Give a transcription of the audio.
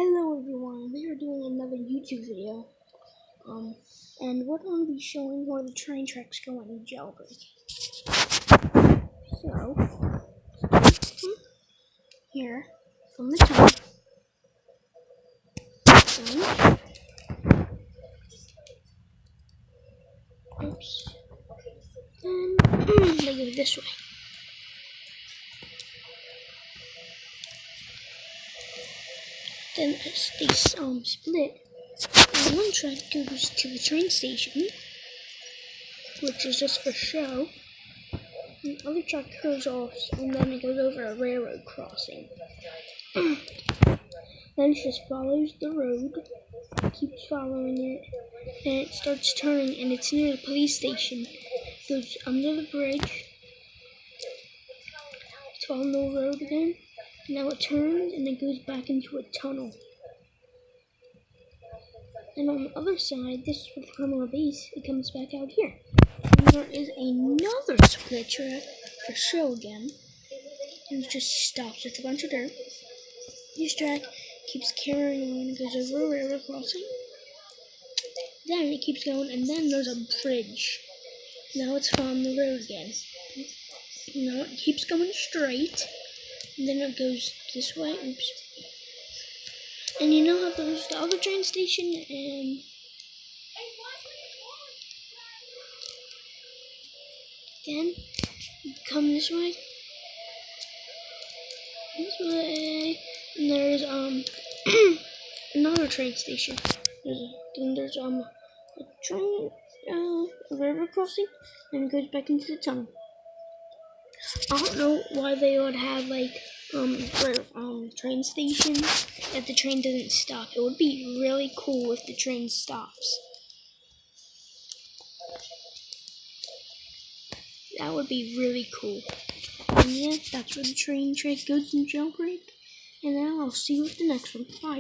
Hello everyone, we are doing another YouTube video. And what I'm going to be showing where the train tracks go in Jailbreak. So, from here, from the top, then they go this way. Then as they split, and one track goes to the train station, which is just for show. And the other track goes off, and then it goes over a railroad crossing. Then it just follows the road, keeps following it, and it starts turning, and it's near the police station. It goes under the bridge, it's following the road again, and now it turns, and it goes back into a tunnel. And on the other side, this is for the criminal base, it comes back out here. And there is another split track for show again, and it just stops at a bunch of dirt. This track keeps carrying on, it goes over a railroad crossing. Then it keeps going, and then there's a bridge. Now it's following the road again. Now it keeps going straight, and then it goes this way. Oops. And you know how there's the other train station, and then you come this way, and there's another train station. There's a train, a river crossing, and it goes back into the tunnel. I don't know why they would have train stations if the train doesn't stop. It would be really cool if the train stops. That would be really cool. And yeah, that's where the train track goes in Jailbreak. And now I'll see you with the next one. Bye.